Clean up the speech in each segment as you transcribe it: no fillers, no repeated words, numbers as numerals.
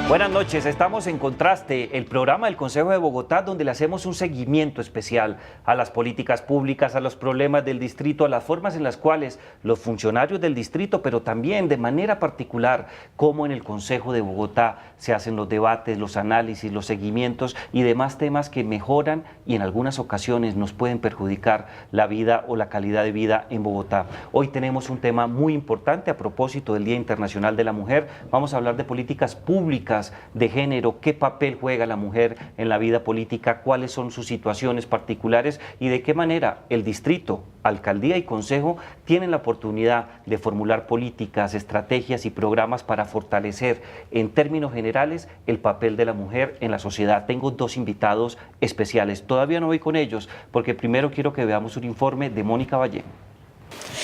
Buenas noches, estamos en Contraste, el programa del Consejo de Bogotá, donde le hacemos un seguimiento especial a las políticas públicas, a los problemas del distrito, a las formas en las cuales los funcionarios del distrito, pero también de manera particular, cómo en el Consejo de Bogotá se hacen los debates, los análisis, los seguimientos y demás temas que mejoran y en algunas ocasiones nos pueden perjudicar la vida o la calidad de vida en Bogotá. Hoy tenemos un tema muy importante a propósito del Día Internacional de la Mujer. Vamos a hablar de políticas públicas de género, qué papel juega la mujer en la vida política, cuáles son sus situaciones particulares y de qué manera el distrito, alcaldía y consejo tienen la oportunidad de formular políticas, estrategias y programas para fortalecer en términos generales el papel de la mujer en la sociedad. Tengo dos invitados especiales, todavía no voy con ellos porque primero quiero que veamos un informe de Mónica Valle.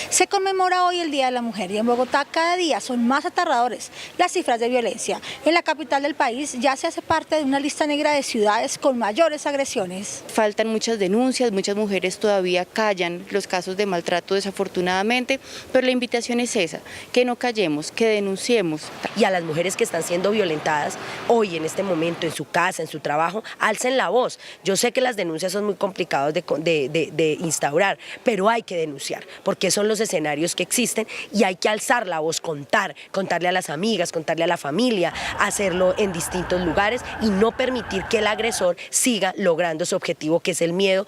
Se conmemora hoy el Día de la Mujer y en Bogotá cada día son más aterradores las cifras de violencia. En la capital del país ya se hace parte de una lista negra de ciudades con mayores agresiones. Faltan muchas denuncias, muchas mujeres todavía callan los casos de maltrato desafortunadamente, pero la invitación es esa, que no callemos, que denunciemos. Y a las mujeres que están siendo violentadas hoy en este momento en su casa, en su trabajo, alcen la voz. Yo sé que las denuncias son muy complicadas de instaurar, pero hay que denunciar, porque son los escenarios que existen y hay que alzar la voz, contarle a las amigas, contarle a la familia, hacerlo en distintos lugares y no permitir que el agresor siga logrando su objetivo, que es el miedo.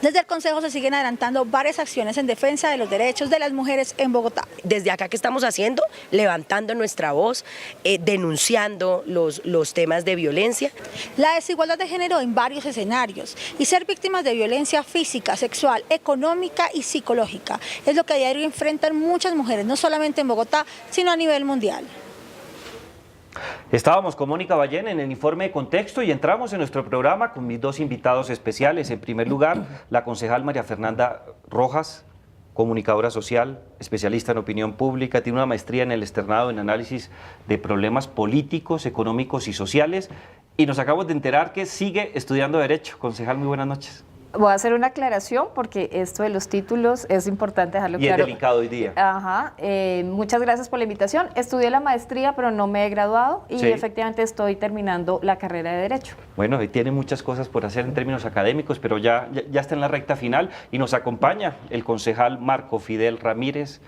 Desde el Consejo se siguen adelantando varias acciones en defensa de los derechos de las mujeres en Bogotá. Desde acá, ¿qué estamos haciendo? Levantando nuestra voz, denunciando los temas de violencia. La desigualdad de género en varios escenarios y ser víctimas de violencia física, sexual, económica y psicológica es lo que a diario enfrentan muchas mujeres, no solamente en Bogotá, sino a nivel mundial. Estábamos con Mónica Ballén en el informe de contexto y entramos en nuestro programa con mis dos invitados especiales. En primer lugar, la concejal María Fernanda Rojas, comunicadora social, especialista en opinión pública, tiene una maestría en el externado en análisis de problemas políticos, económicos y sociales y nos acabamos de enterar que sigue estudiando Derecho. Concejal, muy buenas noches. Voy a hacer una aclaración porque esto de los títulos es importante dejarlo claro. Y es delicado hoy día. Ajá, muchas gracias por la invitación. Estudié la maestría, pero no me he graduado y efectivamente estoy terminando la carrera de Derecho. Bueno, y tiene muchas cosas por hacer en términos académicos, pero ya está en la recta final y nos acompaña el concejal Marco Fidel Ramírez,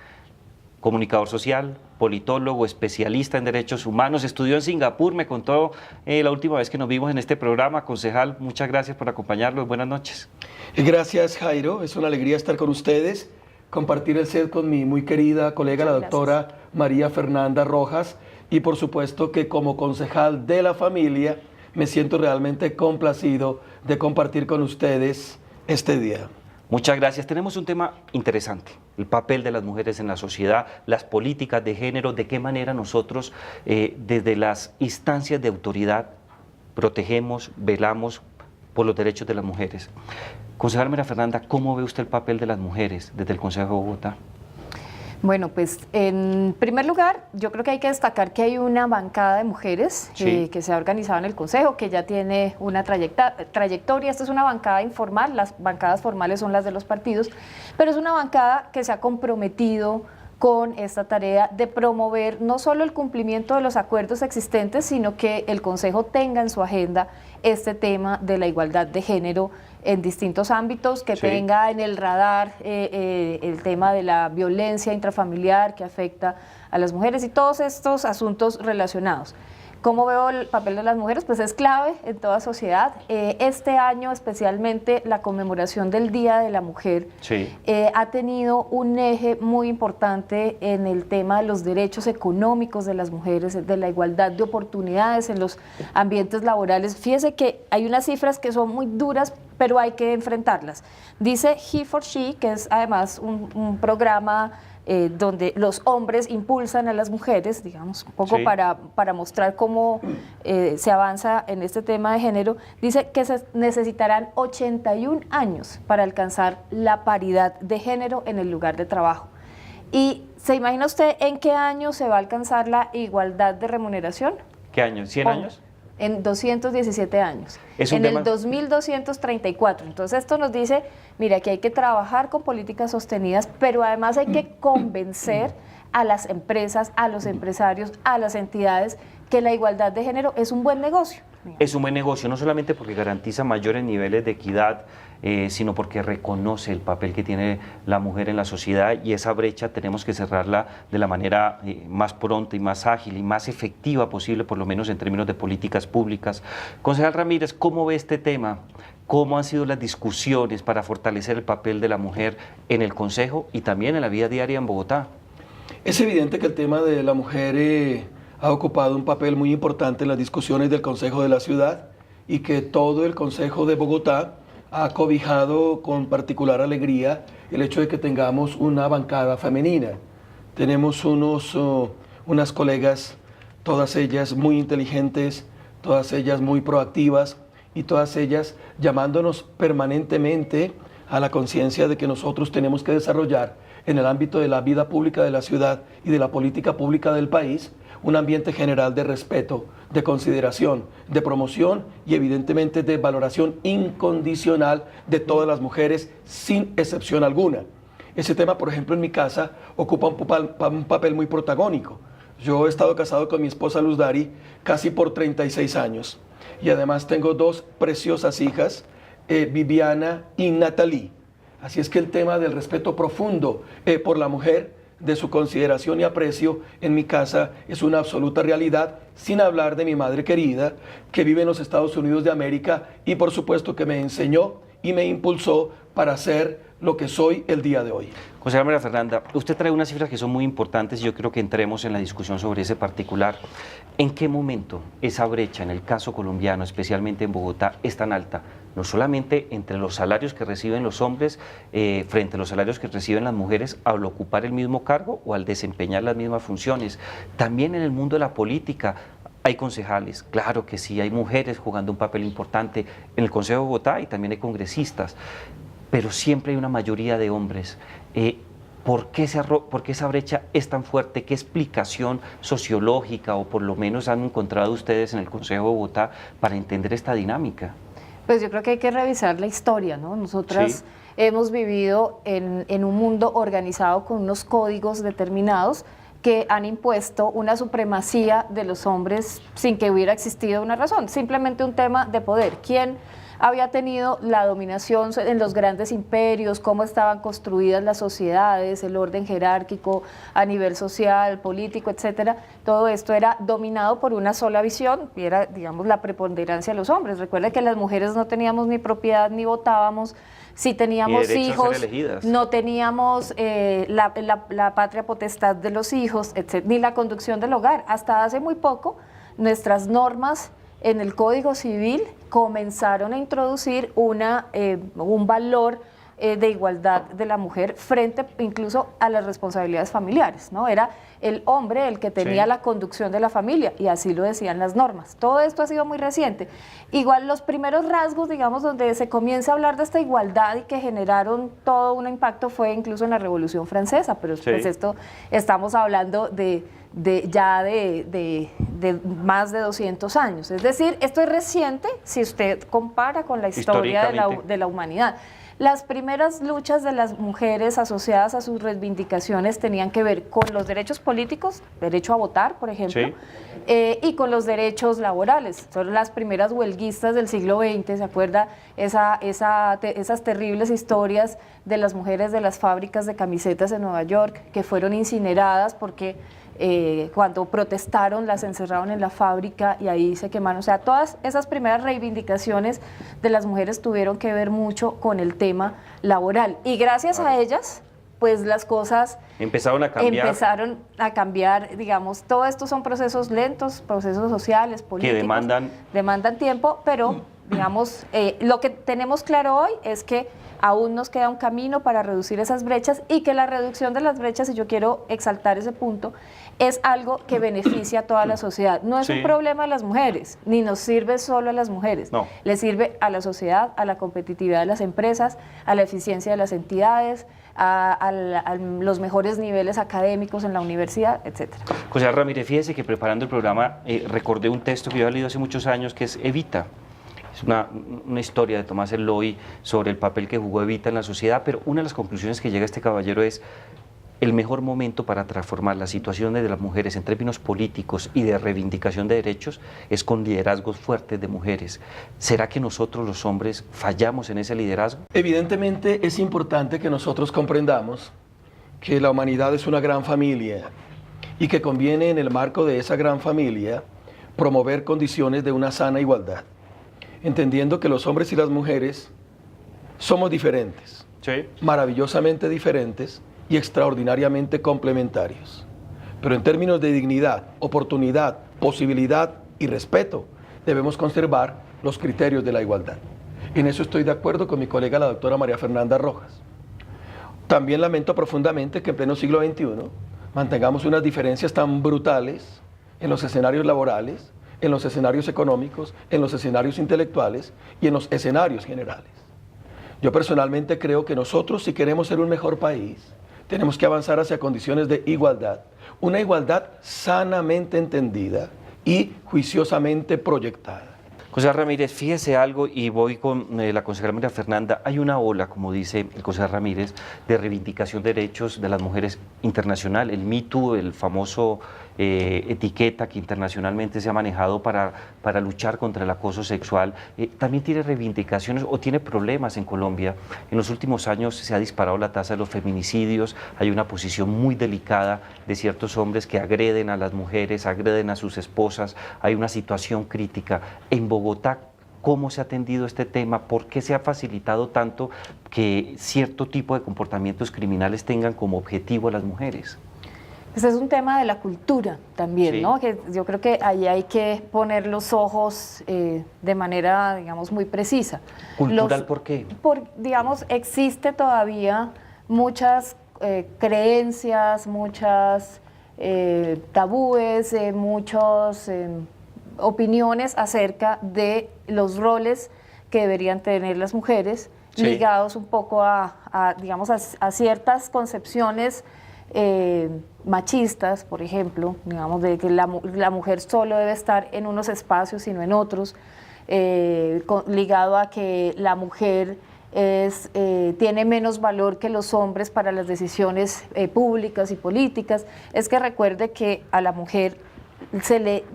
comunicador social, politólogo, especialista en derechos humanos, estudió en Singapur, me contó la última vez que nos vimos en este programa. Concejal, muchas gracias por acompañarnos, buenas noches. Gracias, Jairo, es una alegría estar con ustedes, compartir el set con mi muy querida colega, la doctora María Fernanda Rojas, y por supuesto que como concejal de la familia me siento realmente complacido de compartir con ustedes este día. Muchas gracias. Tenemos un tema interesante, el papel de las mujeres en la sociedad, las políticas de género, de qué manera nosotros desde las instancias de autoridad protegemos, velamos por los derechos de las mujeres. Concejal María Fernanda, ¿cómo ve usted el papel de las mujeres desde el Consejo de Bogotá? Bueno, pues en primer lugar, yo creo que hay que destacar que hay una bancada de mujeres que se ha organizado en el Consejo, que ya tiene una trayectoria. Esta es una bancada informal, las bancadas formales son las de los partidos, pero es una bancada que se ha comprometido con esta tarea de promover no solo el cumplimiento de los acuerdos existentes, sino que el Consejo tenga en su agenda este tema de la igualdad de género en distintos ámbitos, que tenga en el radar el tema de la violencia intrafamiliar que afecta a las mujeres y todos estos asuntos relacionados. ¿Cómo veo el papel de las mujeres? Pues es clave en toda sociedad. Este año especialmente la conmemoración del Día de la Mujer ha tenido un eje muy importante en el tema de los derechos económicos de las mujeres, de la igualdad de oportunidades en los ambientes laborales. Fíjese que hay unas cifras que son muy duras, pero hay que enfrentarlas. Dice He for She, que es además un programa donde los hombres impulsan a las mujeres, digamos, un poco para mostrar cómo se avanza en este tema de género. Dice que se necesitarán 81 años para alcanzar la paridad de género en el lugar de trabajo. ¿Y se imagina usted en qué año se va a alcanzar la igualdad de remuneración? ¿Qué año? ¿100 años? En 217 años, en el 2234. Entonces esto nos dice, mira, que hay que trabajar con políticas sostenidas, pero además hay que convencer a las empresas, a los empresarios, a las entidades, que la igualdad de género es un buen negocio. Es un buen negocio, no solamente porque garantiza mayores niveles de equidad, sino porque reconoce el papel que tiene la mujer en la sociedad, y esa brecha tenemos que cerrarla de la manera más pronta y más ágil y más efectiva posible, por lo menos en términos de políticas públicas. Concejal Ramírez, ¿cómo ve este tema? ¿Cómo han sido las discusiones para fortalecer el papel de la mujer en el Consejo y también en la vida diaria en Bogotá? Es evidente que el tema de la mujer ha ocupado un papel muy importante en las discusiones del Consejo de la Ciudad, y que todo el Consejo de Bogotá ha cobijado con particular alegría el hecho de que tengamos una bancada femenina. Tenemos unas colegas, todas ellas muy inteligentes, todas ellas muy proactivas, y todas ellas llamándonos permanentemente a la conciencia de que nosotros tenemos que desarrollar en el ámbito de la vida pública de la ciudad y de la política pública del país un ambiente general de respeto, de consideración, de promoción y evidentemente de valoración incondicional de todas las mujeres sin excepción alguna. Ese tema, por ejemplo, en mi casa ocupa un papel muy protagónico. Yo he estado casado con mi esposa Luz Dari casi por 36 años. Y además tengo dos preciosas hijas, Viviana y Natalie. Así es que el tema del respeto profundo por la mujer, de su consideración y aprecio en mi casa, es una absoluta realidad, sin hablar de mi madre querida, que vive en los Estados Unidos de América y por supuesto que me enseñó y me impulsó para ser lo que soy el día de hoy. Concejal María Fernanda, usted trae unas cifras que son muy importantes y yo creo que entremos en la discusión sobre ese particular. ¿En qué momento esa brecha en el caso colombiano, especialmente en Bogotá, es tan alta? No solamente entre los salarios que reciben los hombres frente a los salarios que reciben las mujeres al ocupar el mismo cargo o al desempeñar las mismas funciones. También en el mundo de la política hay concejales, claro que sí, hay mujeres jugando un papel importante en el Consejo de Bogotá y también hay congresistas, pero siempre hay una mayoría de hombres. ¿Por qué esa brecha es tan fuerte? ¿Qué explicación sociológica o por lo menos han encontrado ustedes en el Consejo de Bogotá para entender esta dinámica? Pues yo creo que hay que revisar la historia, ¿no? Nosotras Sí. hemos vivido en un mundo organizado con unos códigos determinados que han impuesto una supremacía de los hombres sin que hubiera existido una razón, simplemente un tema de poder. ¿Quién había tenido la dominación en los grandes imperios, cómo estaban construidas las sociedades, el orden jerárquico a nivel social, político, etcétera? Todo esto era dominado por una sola visión y era, digamos, la preponderancia de los hombres. Recuerda que las mujeres no teníamos ni propiedad ni votábamos. Si teníamos hijos, no teníamos la patria potestad de los hijos, etc., ni la conducción del hogar. Hasta hace muy poco, nuestras normas en el Código Civil comenzaron a introducir un valor de igualdad de la mujer frente incluso a las responsabilidades familiares, ¿no? Era el hombre el que tenía la conducción de la familia y así lo decían las normas. Todo esto ha sido muy reciente. Igual los primeros rasgos, digamos, donde se comienza a hablar de esta igualdad y que generaron todo un impacto fue incluso en la Revolución Francesa, pero pues esto estamos hablando de más de 200 años. Es decir, esto es reciente si usted compara con la historia de la humanidad. Las primeras luchas de las mujeres asociadas a sus reivindicaciones tenían que ver con los derechos políticos, derecho a votar, por ejemplo, y con los derechos laborales. Son las primeras huelguistas del siglo XX, ¿se acuerda? Esas terribles historias de las mujeres de las fábricas de camisetas en Nueva York que fueron incineradas porque cuando protestaron las encerraron en la fábrica y ahí se quemaron. O sea, todas esas primeras reivindicaciones de las mujeres tuvieron que ver mucho con el tema laboral y gracias a ellas pues las cosas empezaron a cambiar, digamos, todo esto son procesos lentos, procesos sociales, políticos, que demandan tiempo, pero digamos, lo que tenemos claro hoy es que aún nos queda un camino para reducir esas brechas y que la reducción de las brechas, y yo quiero exaltar ese punto, es algo que beneficia a toda la sociedad. No es un problema de las mujeres, ni nos sirve solo a las mujeres. No. Le sirve a la sociedad, a la competitividad de las empresas, a la eficiencia de las entidades, a los mejores niveles académicos en la universidad, etcétera. Concejal Ramírez, fíjese que preparando el programa recordé un texto que yo había leído hace muchos años que es Evita. Es una historia de Tomás Eloy sobre el papel que jugó Evita en la sociedad, pero una de las conclusiones que llega este caballero es: el mejor momento para transformar las situaciones de las mujeres en términos políticos y de reivindicación de derechos es con liderazgos fuertes de mujeres. ¿Será que nosotros los hombres fallamos en ese liderazgo? Evidentemente es importante que nosotros comprendamos que la humanidad es una gran familia y que conviene en el marco de esa gran familia promover condiciones de una sana igualdad, entendiendo que los hombres y las mujeres somos diferentes, Sí. maravillosamente diferentes y extraordinariamente complementarios. Pero en términos de dignidad, oportunidad, posibilidad y respeto, debemos conservar los criterios de la igualdad. En eso estoy de acuerdo con mi colega la doctora María Fernanda Rojas. También lamento profundamente que en pleno siglo XXI mantengamos unas diferencias tan brutales en los escenarios laborales, en los escenarios económicos, en los escenarios intelectuales y en los escenarios generales. Yo personalmente creo que nosotros, si queremos ser un mejor país, tenemos que avanzar hacia condiciones de igualdad, una igualdad sanamente entendida y juiciosamente proyectada. Concejal Ramírez, fíjese algo y voy con la concejala María Fernanda. Hay una ola, como dice el concejal Ramírez, de reivindicación de derechos de las mujeres internacional, el Me Too, el famoso etiqueta que internacionalmente se ha manejado para luchar contra el acoso sexual. También tiene reivindicaciones o tiene problemas en Colombia. En los últimos años se ha disparado la tasa de los feminicidios, hay una posición muy delicada de ciertos hombres que agreden a las mujeres, agreden a sus esposas, hay una situación crítica. En Bogotá, ¿cómo se ha atendido este tema? ¿Por qué se ha facilitado tanto que cierto tipo de comportamientos criminales tengan como objetivo a las mujeres? Este es un tema de la cultura también, Sí. ¿no? Que yo creo que ahí hay que poner los ojos de manera, digamos, muy precisa. ¿Cultural por qué? Digamos, existe todavía muchas creencias, muchas tabúes, muchas opiniones acerca de los roles que deberían tener las mujeres, Sí. ligados un poco digamos, a ciertas concepciones machistas, por ejemplo, digamos, de que la mujer solo debe estar en unos espacios y no en otros, ligado a que la mujer tiene menos valor que los hombres para las decisiones públicas y políticas. Es que recuerde que a la mujer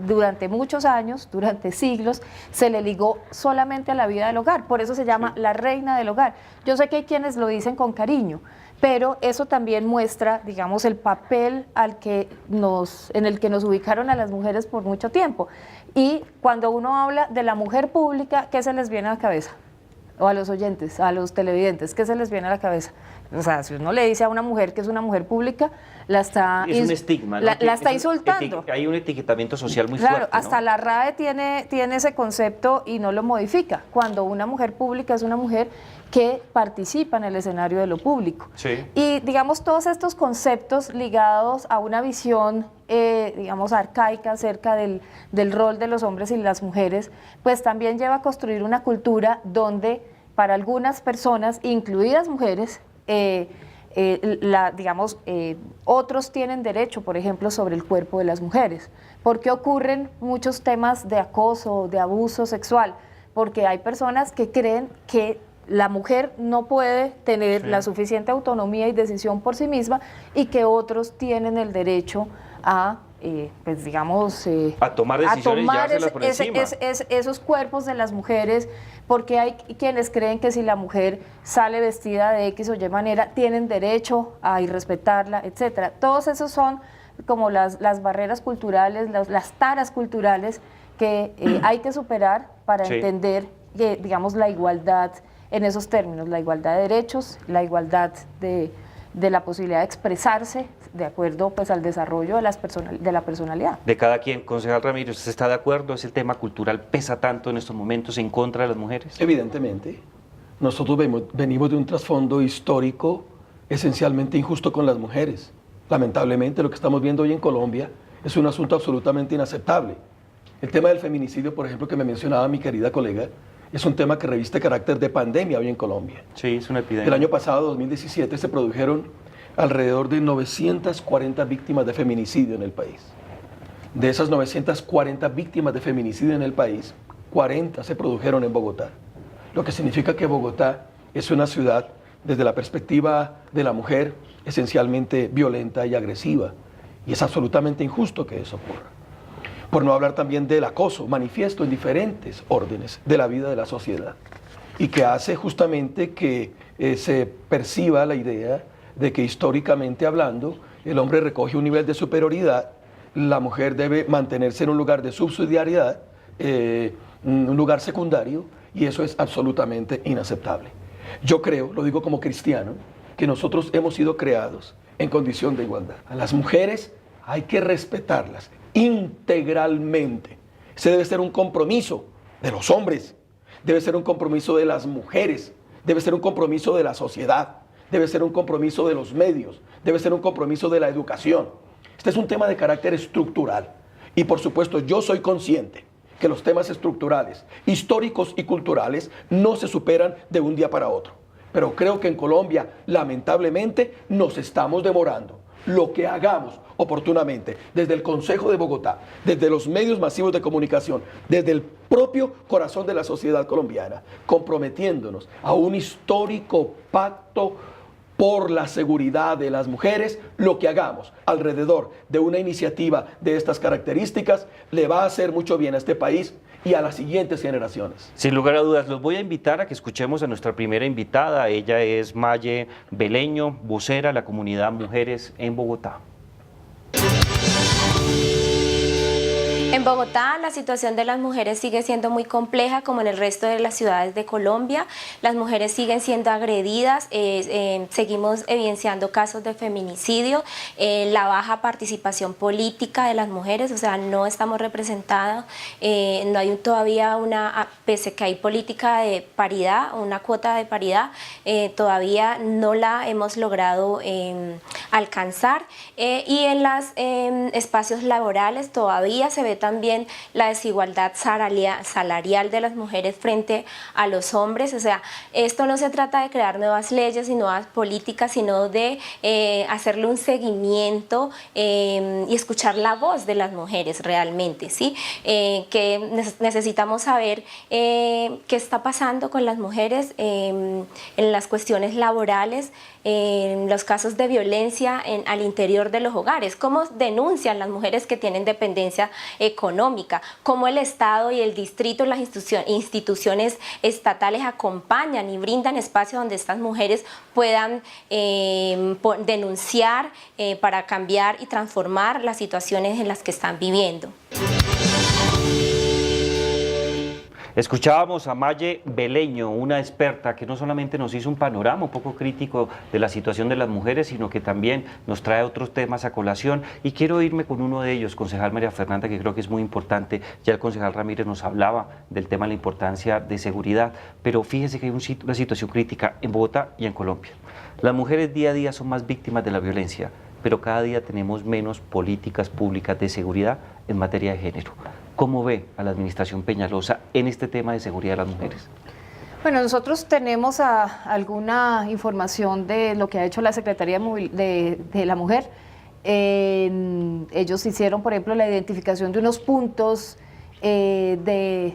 durante muchos años, durante siglos, se le ligó solamente a la vida del hogar, por eso se llama la reina del hogar. Yo sé que hay quienes lo dicen con cariño, pero eso también muestra, digamos, el papel en el que nos ubicaron a las mujeres por mucho tiempo. Y cuando uno habla de la mujer pública, ¿qué se les viene a la cabeza? O a los oyentes, a los televidentes, ¿qué se les viene a la cabeza? O sea, si uno le dice a una mujer que es una mujer pública, la está... Es un estigma, ¿no? La está insultando. Hay un etiquetamiento social muy Claro, fuerte, ¿no? hasta la RAE tiene ese concepto y no lo modifica. Cuando una mujer pública es una mujer que participa en el escenario de lo público. Sí. Y digamos, todos estos conceptos ligados a una visión, digamos, arcaica acerca del rol de los hombres y las mujeres, pues también lleva a construir una cultura donde para algunas personas, incluidas mujeres, otros tienen derecho, por ejemplo, sobre el cuerpo de las mujeres. ¿Por qué ocurren muchos temas de acoso, de abuso sexual? Porque hay personas que creen que la mujer no puede tener la suficiente autonomía y decisión por sí misma y que otros tienen el derecho a, pues digamos, a tomar decisiones y llevárselas por encima. Esos cuerpos de las mujeres, porque hay quienes creen que si la mujer sale vestida de X o Y manera, tienen derecho a irrespetarla, etcétera. Todos esos son como las barreras culturales, las taras culturales que hay que superar para entender, digamos, la igualdad en esos términos, la igualdad de derechos, la igualdad de la posibilidad de expresarse de acuerdo, pues, al desarrollo de la personalidad. De cada quien. Concejal Ramírez, ¿usted está de acuerdo? ¿Es el tema cultural pesa tanto en estos momentos en contra de las mujeres? Evidentemente. Nosotros venimos de un trasfondo histórico esencialmente injusto con las mujeres. Lamentablemente, lo que estamos viendo hoy en Colombia es un asunto absolutamente inaceptable. El tema del feminicidio, por ejemplo, que me mencionaba mi querida colega, es un tema que reviste carácter de pandemia hoy en Colombia. Sí, es una epidemia. El año pasado, 2017, se produjeron alrededor de 940 víctimas de feminicidio en el país. De esas 940 víctimas de feminicidio en el país, 40 se produjeron en Bogotá. Lo que significa que Bogotá es una ciudad desde la perspectiva de la mujer, esencialmente violenta y agresiva. Y es absolutamente injusto que eso ocurra. Por no hablar también del acoso manifiesto en diferentes órdenes de la vida de la sociedad, y que hace justamente que se perciba la idea de que históricamente hablando el hombre recoge un nivel de superioridad, la mujer debe mantenerse en un lugar de subsidiariedad, un lugar secundario, y eso es absolutamente inaceptable. Yo creo, lo digo como cristiano, que nosotros hemos sido creados en condición de igualdad. A las mujeres hay que respetarlas integralmente. Ese debe ser un compromiso de los hombres, debe ser un compromiso de las mujeres, debe ser un compromiso de la sociedad, debe ser un compromiso de los medios, debe ser un compromiso de la educación. Este es un tema de carácter estructural y por supuesto yo soy consciente que los temas estructurales, históricos y culturales no se superan de un día para otro. Pero creo que en Colombia, lamentablemente, nos estamos demorando. Lo que hagamos oportunamente desde el Consejo de Bogotá, desde los medios masivos de comunicación, desde el propio corazón de la sociedad colombiana, comprometiéndonos a un histórico pacto por la seguridad de las mujeres, lo que hagamos alrededor de una iniciativa de estas características le va a hacer mucho bien a este país y a las siguientes generaciones. Sin lugar a dudas, los voy a invitar a que escuchemos a nuestra primera invitada. Ella es Maye Beleño, vocera de la comunidad Mujeres en Bogotá. En Bogotá la situación de las mujeres sigue siendo muy compleja como en el resto de las ciudades de Colombia. Las mujeres siguen siendo agredidas, seguimos evidenciando casos de feminicidio, la baja participación política de las mujeres, o sea, no estamos representadas, no hay todavía pese que hay política de paridad, una cuota de paridad, todavía no la hemos logrado alcanzar y en los espacios laborales todavía se ve también la desigualdad salarial de las mujeres frente a los hombres. O sea, esto no se trata de crear nuevas leyes y nuevas políticas, sino de hacerle un seguimiento y escuchar la voz de las mujeres realmente, ¿sí? Que necesitamos saber qué está pasando con las mujeres en las cuestiones laborales, en los casos de violencia al interior de los hogares, cómo denuncian las mujeres que tienen dependencia económica, cómo el Estado y el distrito, las instituciones estatales acompañan y brindan espacios donde estas mujeres puedan denunciar para cambiar y transformar las situaciones en las que están viviendo. Escuchábamos a Maye Beleño, una experta que no solamente nos hizo un panorama un poco crítico de la situación de las mujeres, sino que también nos trae otros temas a colación. Y quiero irme con uno de ellos, concejal María Fernanda, que creo que es muy importante. Ya el concejal Ramírez nos hablaba del tema de la importancia de seguridad, pero fíjese que hay una situación crítica en Bogotá y en Colombia. Las mujeres día a día son más víctimas de la violencia, pero cada día tenemos menos políticas públicas de seguridad en materia de género. ¿Cómo ve a la administración Peñalosa en este tema de seguridad de las mujeres? Bueno, nosotros tenemos alguna información de lo que ha hecho la Secretaría de la Mujer. Ellos hicieron, por ejemplo, la identificación de unos puntos de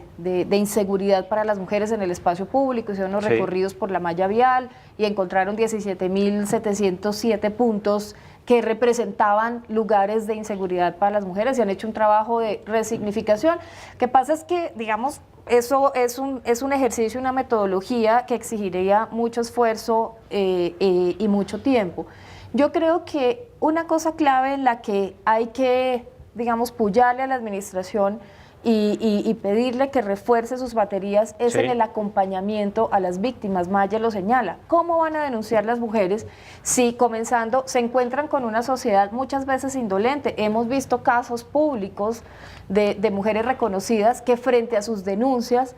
inseguridad para las mujeres en el espacio público, hicieron unos recorridos por la malla vial y encontraron 17.707 puntos que representaban lugares de inseguridad para las mujeres y han hecho un trabajo de resignificación. Lo que pasa es que, digamos, eso es un ejercicio, una metodología que exigiría mucho esfuerzo y mucho tiempo. Yo creo que una cosa clave en la que hay que, digamos, pullarle a la administración y pedirle que refuerce sus baterías es en el acompañamiento a las víctimas. Maye lo señala. ¿Cómo van a denunciar las mujeres si comenzando se encuentran con una sociedad muchas veces indolente? Hemos visto casos públicos de mujeres reconocidas que frente a sus denuncias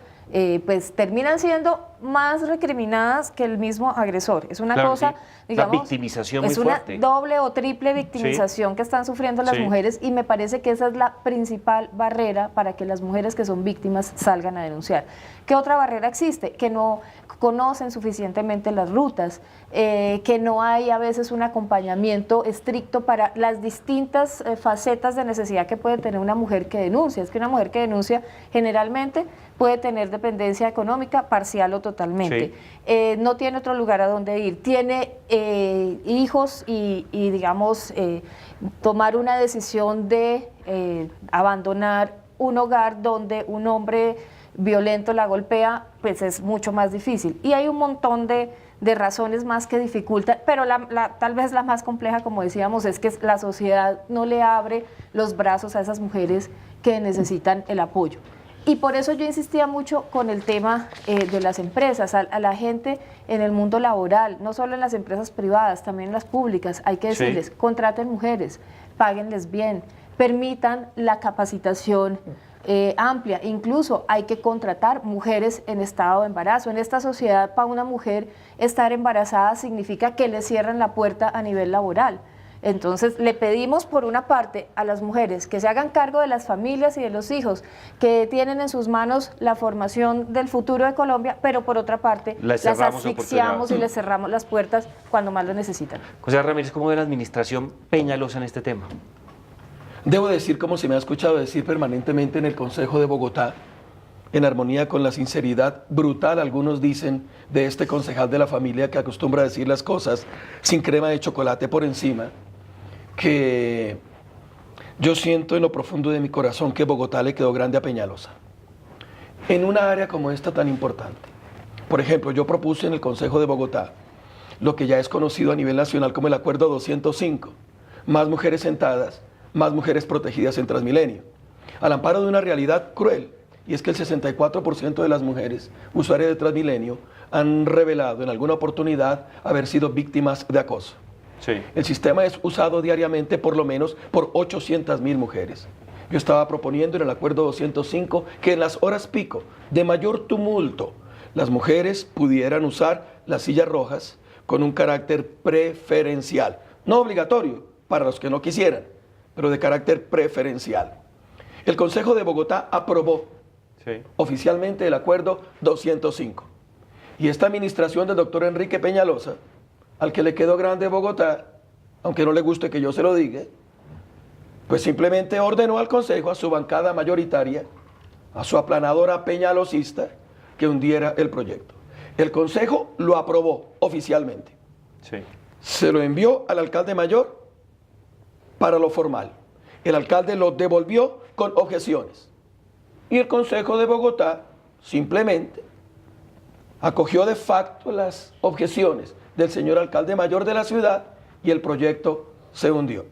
pues terminan siendo más recriminadas que el mismo agresor. Es una cosa, digamos, la victimización es muy una fuerte. doble o triple victimización que están sufriendo las mujeres y me parece que esa es la principal barrera para que las mujeres que son víctimas salgan a denunciar. ¿Qué otra barrera existe? Que no conocen suficientemente las rutas, que no hay a veces un acompañamiento estricto para las distintas facetas de necesidad que puede tener una mujer que denuncia. Es que una mujer que denuncia generalmente puede tener dependencia económica parcial o total. totalmente. Sí. No tiene otro lugar a donde ir. Tiene hijos y digamos, tomar una decisión de abandonar un hogar donde un hombre violento la golpea, pues es mucho más difícil. Y hay un montón de razones más que dificultan, pero tal vez la más compleja, como decíamos, es que la sociedad no le abre los brazos a esas mujeres que necesitan el apoyo. Y por eso yo insistía mucho con el tema de las empresas, a la gente en el mundo laboral, no solo en las empresas privadas, también en las públicas. Hay que decirles, contraten mujeres, páguenles bien, permitan la capacitación amplia. Incluso hay que contratar mujeres en estado de embarazo. En esta sociedad, para una mujer estar embarazada significa que le cierran la puerta a nivel laboral. Entonces, le pedimos por una parte a las mujeres que se hagan cargo de las familias y de los hijos, que tienen en sus manos la formación del futuro de Colombia, pero por otra parte las asfixiamos y les cerramos las puertas cuando más lo necesitan. José Ramírez, ¿cómo ve la administración Peñalosa en este tema? Debo decir, como se me ha escuchado decir permanentemente en el Consejo de Bogotá, en armonía con la sinceridad brutal, algunos dicen, de este concejal de la familia que acostumbra a decir las cosas sin crema de chocolate por encima, que yo siento en lo profundo de mi corazón que Bogotá le quedó grande a Peñalosa. En una área como esta tan importante. Por ejemplo, yo propuse en el Consejo de Bogotá lo que ya es conocido a nivel nacional como el Acuerdo 205, más mujeres sentadas, más mujeres protegidas en Transmilenio, al amparo de una realidad cruel, y es que el 64% de las mujeres usuarias de Transmilenio han revelado en alguna oportunidad haber sido víctimas de acoso. Sí. El sistema es usado diariamente por lo menos por 800.000 mujeres. Yo estaba proponiendo en el Acuerdo 205 que en las horas pico de mayor tumulto las mujeres pudieran usar las sillas rojas con un carácter preferencial, no obligatorio para los que no quisieran, pero de carácter preferencial. El Consejo de Bogotá aprobó oficialmente el Acuerdo 205. Y esta administración del doctor Enrique Peñalosa, al que le quedó grande Bogotá, aunque no le guste que yo se lo diga, pues simplemente ordenó al Consejo, a su bancada mayoritaria, a su aplanadora peñalosista, que hundiera el proyecto. El Consejo lo aprobó oficialmente. Sí. Se lo envió al alcalde mayor para lo formal. El alcalde lo devolvió con objeciones. Y el Consejo de Bogotá simplemente acogió de facto las objeciones del señor alcalde mayor de la ciudad y el proyecto se hundió.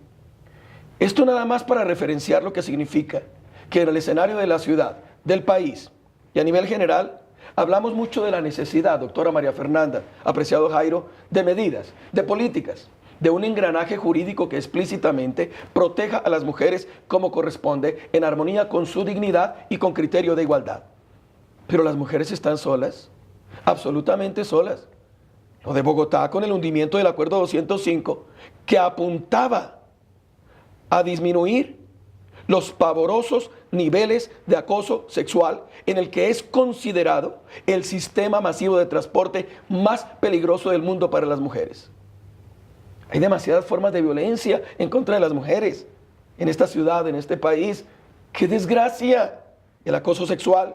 Esto nada más para referenciar lo que significa que en el escenario de la ciudad, del país y a nivel general, hablamos mucho de la necesidad, doctora María Fernanda, apreciado Jairo, de medidas, de políticas, de un engranaje jurídico que explícitamente proteja a las mujeres como corresponde, en armonía con su dignidad y con criterio de igualdad. Pero las mujeres están solas, absolutamente solas. Lo de Bogotá con el hundimiento del Acuerdo 205, que apuntaba a disminuir los pavorosos niveles de acoso sexual en el que es considerado el sistema masivo de transporte más peligroso del mundo para las mujeres. Hay demasiadas formas de violencia en contra de las mujeres en esta ciudad, en este país. ¡Qué desgracia! El acoso sexual,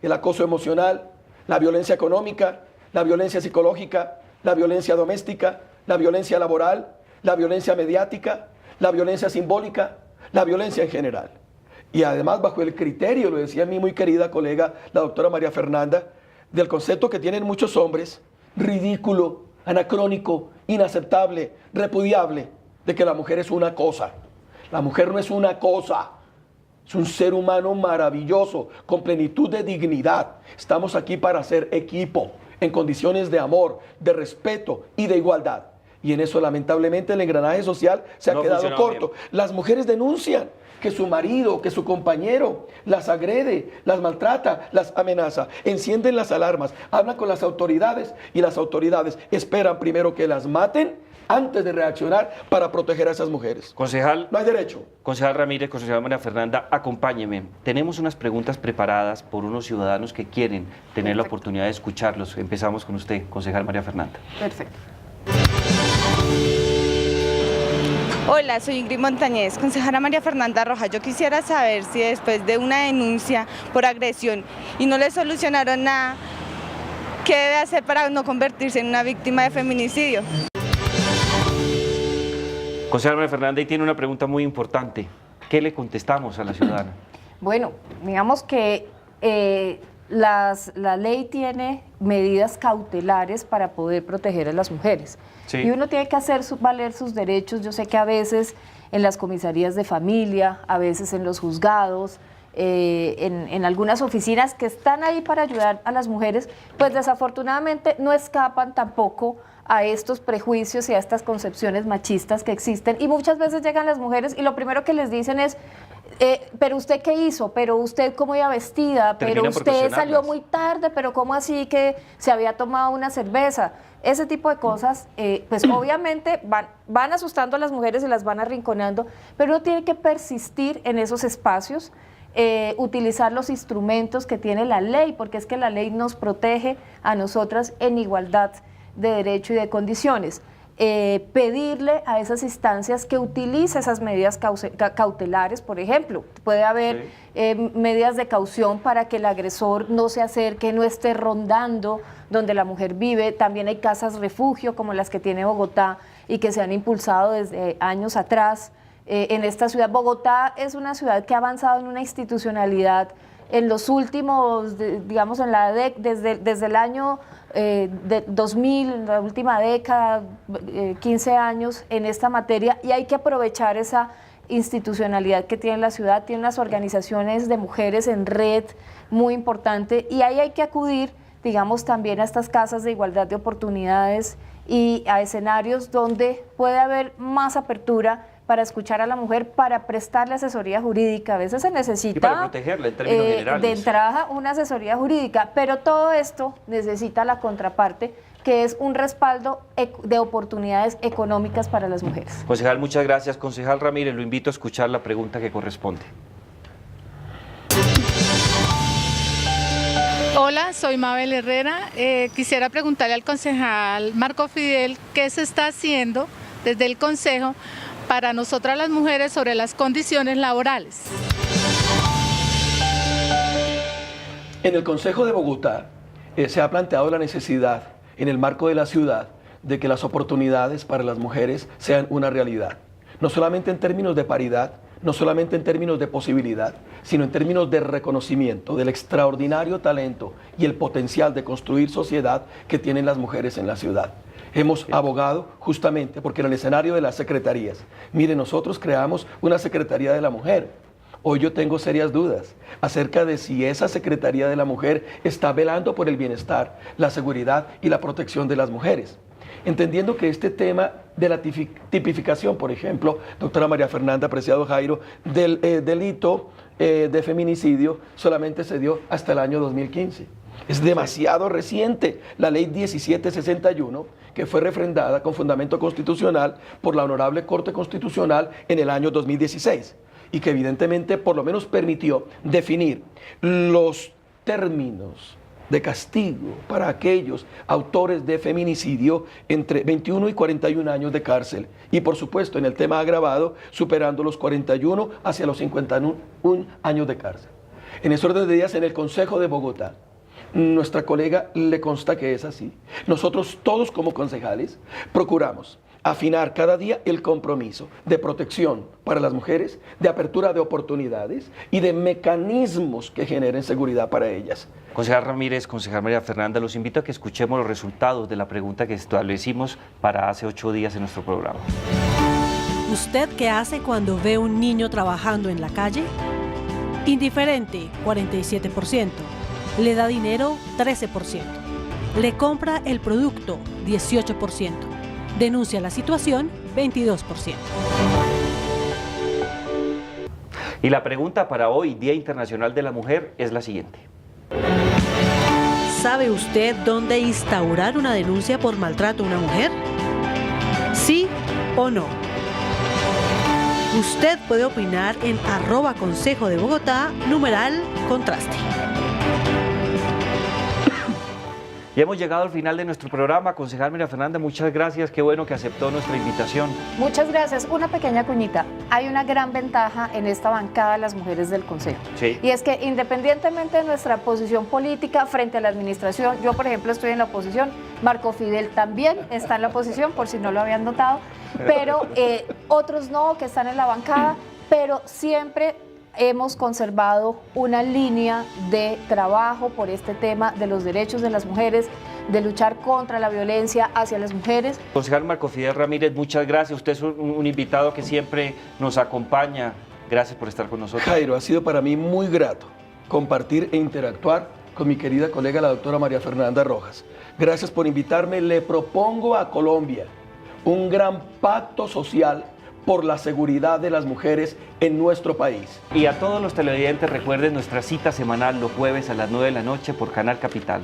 el acoso emocional, la violencia económica, la violencia psicológica, la violencia doméstica, la violencia laboral, la violencia mediática, la violencia simbólica, la violencia en general. Y además bajo el criterio, lo decía mi muy querida colega, la doctora María Fernanda, del concepto que tienen muchos hombres, ridículo, anacrónico, inaceptable, repudiable, de que la mujer es una cosa. La mujer no es una cosa, es un ser humano maravilloso, con plenitud de dignidad. Estamos aquí para ser equipo, en condiciones de amor, de respeto y de igualdad. Y en eso lamentablemente el engranaje social se ha quedado corto. Bien. Las mujeres denuncian que su marido, que su compañero las agrede, las maltrata, las amenaza, encienden las alarmas, hablan con las autoridades y las autoridades esperan primero que las maten antes de reaccionar para proteger a esas mujeres. Concejal, no hay derecho. Concejal Ramírez, concejal María Fernanda, acompáñeme. Tenemos unas preguntas preparadas por unos ciudadanos que quieren tener la oportunidad de escucharlos. Empezamos con usted, concejal María Fernanda. Perfecto. Hola, soy Ingrid Montañez, concejala María Fernanda Rojas. Yo quisiera saber si después de una denuncia por agresión y no le solucionaron nada, ¿Qué debe hacer para no convertirse en una víctima de feminicidio? Concejal María Fernanda, y tiene una pregunta muy importante. ¿Qué le contestamos a la ciudadana? Bueno, digamos que la ley tiene medidas cautelares para poder proteger a las mujeres. Sí. Y uno tiene que hacer valer sus derechos. Yo sé que a veces en las comisarías de familia, a veces en los juzgados, en algunas oficinas que están ahí para ayudar a las mujeres, pues desafortunadamente no escapan tampoco a estos prejuicios y a estas concepciones machistas que existen, y muchas veces llegan las mujeres y lo primero que les dicen es pero usted qué hizo, pero usted cómo iba vestida, pero usted salió muy tarde, pero cómo así que se había tomado una cerveza. Ese tipo de cosas, pues obviamente van asustando a las mujeres y las van arrinconando, pero uno tiene que persistir en esos espacios, utilizar los instrumentos que tiene la ley, porque es que la ley nos protege a nosotras en igualdad de derecho y de condiciones. Pedirle a esas instancias que utilice esas medidas cautelares, por ejemplo. Puede haber medidas de caución para que el agresor no se acerque, no esté rondando donde la mujer vive. También hay casas refugio como las que tiene Bogotá y que se han impulsado desde años atrás en esta ciudad. Bogotá es una ciudad que ha avanzado en una institucionalidad en los últimos, digamos, desde el año 2000, la última década, 15 años en esta materia, y hay que aprovechar esa institucionalidad que tiene la ciudad. Tiene unas organizaciones de mujeres en red muy importante, y ahí hay que acudir, digamos, también a estas casas de igualdad de oportunidades y a escenarios donde puede haber más apertura para escuchar a la mujer, para prestarle asesoría jurídica. A veces se necesita, y para protegerla en términos generales, de entrada una asesoría jurídica, pero todo esto necesita la contraparte, que es un respaldo de oportunidades económicas para las mujeres. Concejal, muchas gracias. Concejal Ramírez, lo invito a escuchar la pregunta que corresponde. Hola, soy Mabel Herrera. Quisiera preguntarle al concejal Marco Fidel qué se está haciendo desde el Consejo para nosotras las mujeres sobre las condiciones laborales. En el Consejo de Bogotá se ha planteado la necesidad, en el marco de la ciudad, de que las oportunidades para las mujeres sean una realidad. No solamente en términos de paridad, no solamente en términos de posibilidad, sino en términos de reconocimiento del extraordinario talento y el potencial de construir sociedad que tienen las mujeres en la ciudad. Hemos abogado justamente porque en el escenario de las secretarías, mire, nosotros creamos una Secretaría de la Mujer. Hoy yo tengo serias dudas acerca de si esa Secretaría de la Mujer está velando por el bienestar, la seguridad y la protección de las mujeres. Entendiendo que este tema de la tipificación, por ejemplo, doctora María Fernanda, apreciado Jairo, del delito de feminicidio solamente se dio hasta el año 2015. Es demasiado reciente la ley 1761, que fue refrendada con fundamento constitucional por la Honorable Corte Constitucional en el año 2016 y que evidentemente por lo menos permitió definir los términos de castigo para aquellos autores de feminicidio entre 21 y 41 años de cárcel y por supuesto en el tema agravado superando los 41 hacia los 51 años de cárcel. En ese orden de días en el Consejo de Bogotá, nuestra colega le consta que es así. Nosotros todos como concejales procuramos afinar cada día el compromiso de protección para las mujeres, de apertura de oportunidades y de mecanismos que generen seguridad para ellas. Concejal Ramírez, concejal María Fernanda, los invito a que escuchemos los resultados de la pregunta que establecimos para hace 8 días en nuestro programa. ¿Usted qué hace cuando ve un niño trabajando en la calle? Indiferente, 47%. Le da dinero, 13%. Le compra el producto, 18%. Denuncia la situación, 22%. Y la pregunta para hoy, Día Internacional de la Mujer, es la siguiente. ¿Sabe usted dónde instaurar una denuncia por maltrato a una mujer? ¿Sí o no? Usted puede opinar en @Consejo de Bogotá, #contraste. Y hemos llegado al final de nuestro programa. Concejal María Fernanda, muchas gracias, qué bueno que aceptó nuestra invitación. Muchas gracias. Una pequeña cuñita. Hay una gran ventaja en esta bancada de las mujeres del Consejo. Sí. Y es que independientemente de nuestra posición política frente a la administración, yo por ejemplo estoy en la oposición, Marco Fidel también está en la oposición, por si no lo habían notado, pero otros no, que están en la bancada, pero siempre hemos conservado una línea de trabajo por este tema de los derechos de las mujeres, de luchar contra la violencia hacia las mujeres. Concejal Marco Fidel Ramírez, muchas gracias. Usted es un invitado que siempre nos acompaña. Gracias por estar con nosotros. Jairo, ha sido para mí muy grato compartir e interactuar con mi querida colega, la doctora María Fernanda Rojas. Gracias por invitarme. Le propongo a Colombia un gran pacto social por la seguridad de las mujeres en nuestro país. Y a todos los televidentes, recuerden nuestra cita semanal los jueves a las 9 de la noche por Canal Capital.